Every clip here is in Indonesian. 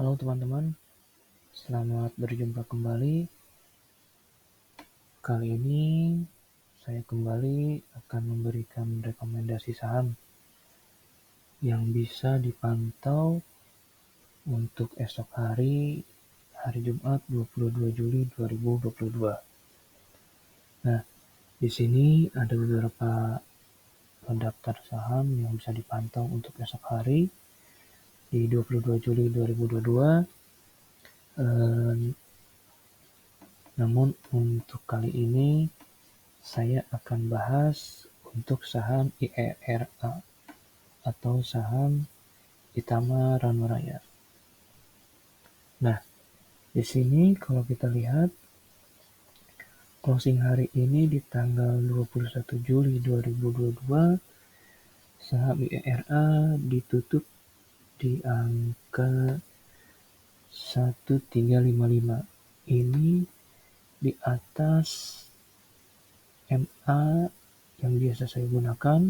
Halo teman-teman, selamat berjumpa kembali. Kali ini saya kembali akan memberikan rekomendasi saham yang bisa dipantau untuk esok hari Jumat 22 Juli 2022. Nah, di sini ada beberapa daftar saham yang bisa dipantau untuk esok hari di 22 Juli 2022. Namun untuk kali ini saya akan bahas untuk saham IRA atau saham Itama Ranuraya. Nah, di sini kalau kita lihat closing hari ini di tanggal 21 Juli 2022, saham IRA ditutup di angka 1355. Ini di atas MA yang biasa saya gunakan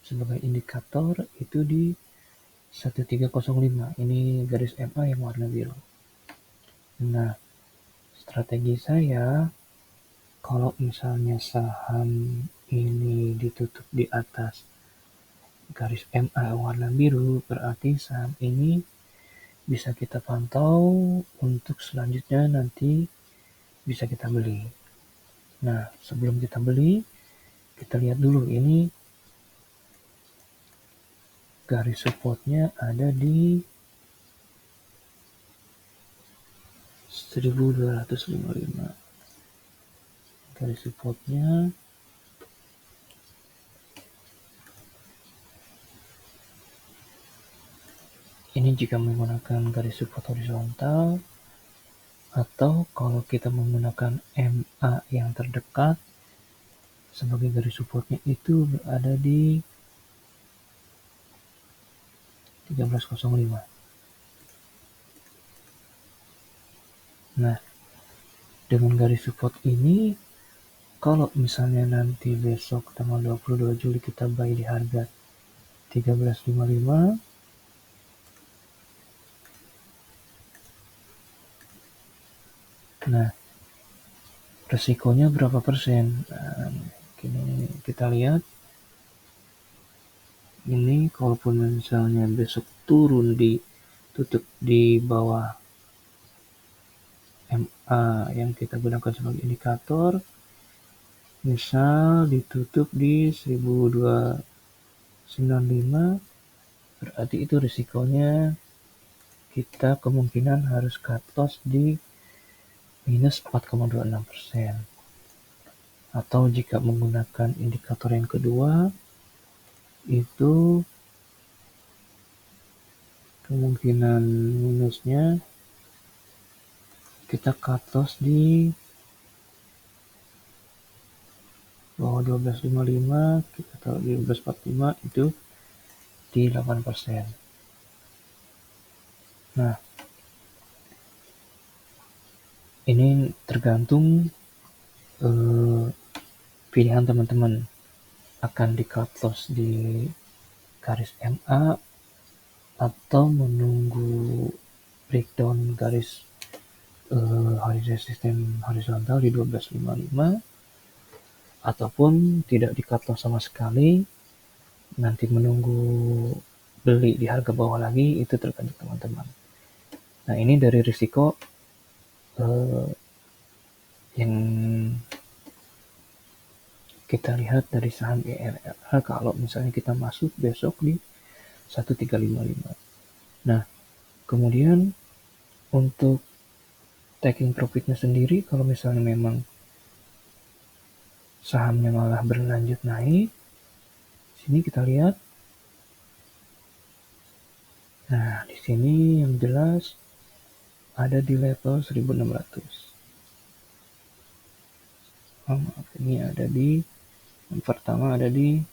sebagai indikator itu di 1305. Ini garis MA yang warna biru. Nah, strategi saya kalau misalnya saham ini ditutup di atas garis MA warna biru, berarti saham ini bisa kita pantau untuk selanjutnya nanti bisa kita beli. Nah, sebelum kita beli, kita lihat dulu ini garis supportnya ada di 1255. Garis supportnya ini jika menggunakan garis support horizontal, atau kalau kita menggunakan MA yang terdekat sebagai garis supportnya itu berada di 1305. Nah, dengan garis support ini, kalau misalnya nanti besok tanggal 22 Juli kita buy di harga 1355, nah resikonya berapa persen? Nah, ini kita lihat. Ini kalaupun misalnya besok turun tutup di bawah MA yang kita gunakan sebagai indikator, misal ditutup di 1295, berarti itu risikonya kita kemungkinan harus cut loss di minus 4,26%. Atau jika menggunakan indikator yang kedua, itu kemungkinan minusnya kita cut loss di bawah 1255, kita taruh di 1245, itu di 8%. Nah, ini tergantung pilihan teman-teman akan di cut loss di garis MA atau menunggu breakdown garis sistem horizontal di 1255, ataupun tidak di cut loss sama sekali, nanti menunggu beli di harga bawah lagi, itu tergantung teman-teman. Nah, ini dari risiko yang kita lihat dari saham IRA kalau misalnya kita masuk besok di 1355. Nah, kemudian untuk taking profitnya sendiri, kalau misalnya memang sahamnya malah berlanjut naik, sini kita lihat. Nah, di sini yang jelas ada di level 1600. Maaf, ini ada di yang pertama ada di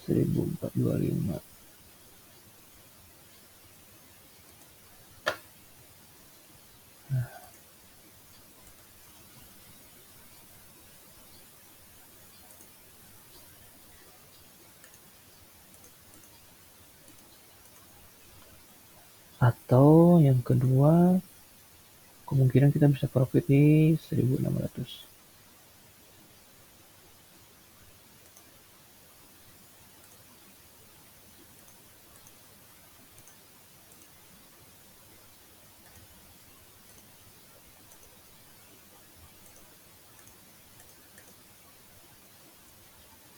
1425. Atau yang kedua, kemungkinan kita bisa profit di 1.600.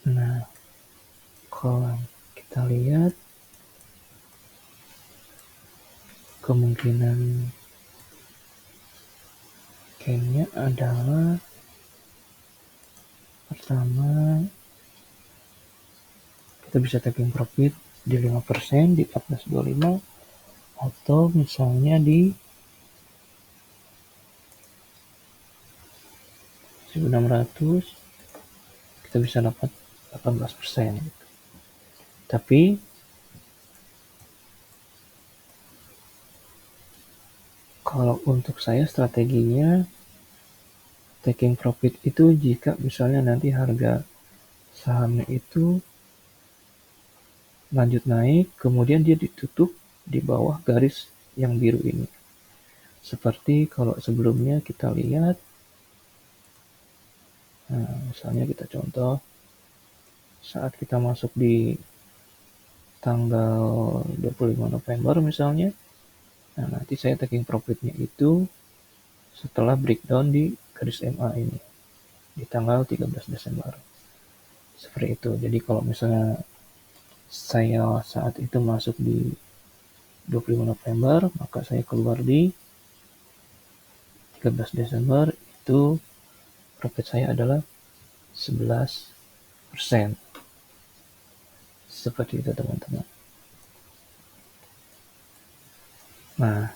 Nah, kalau kita lihat kemungkinan kayaknya adalah pertama kita bisa taking profit di 5% di 14.25 atau misalnya di 1.600 kita bisa dapat 18% gitu. Tapi kalau untuk saya strateginya taking profit itu jika misalnya nanti harga sahamnya itu lanjut naik, kemudian dia ditutup di bawah garis yang biru ini. Seperti kalau sebelumnya kita lihat, nah, misalnya kita contoh saat kita masuk di tanggal 25 November misalnya, nah nanti saya taking profitnya itu setelah breakdown di garis MA ini di tanggal 13 Desember. Seperti itu. Jadi kalau misalnya saya saat itu masuk di 25 November, maka saya keluar di 13 Desember, itu profit saya adalah 11%. Seperti itu teman-teman. Nah,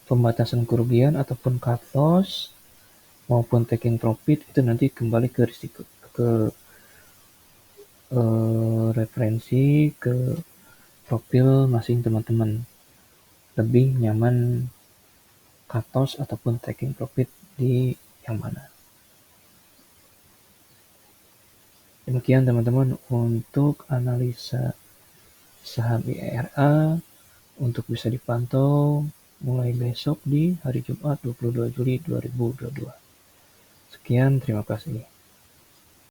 pembatasan kerugian ataupun cut loss maupun taking profit itu nanti kembali ke risiko, ke referensi, ke profil masing teman-teman. Lebih nyaman cut loss ataupun taking profit di yang mana. Demikian teman-teman untuk analisa saham IRA untuk bisa dipantau mulai besok di hari Jumat 22 Juli 2022. Sekian, terima kasih.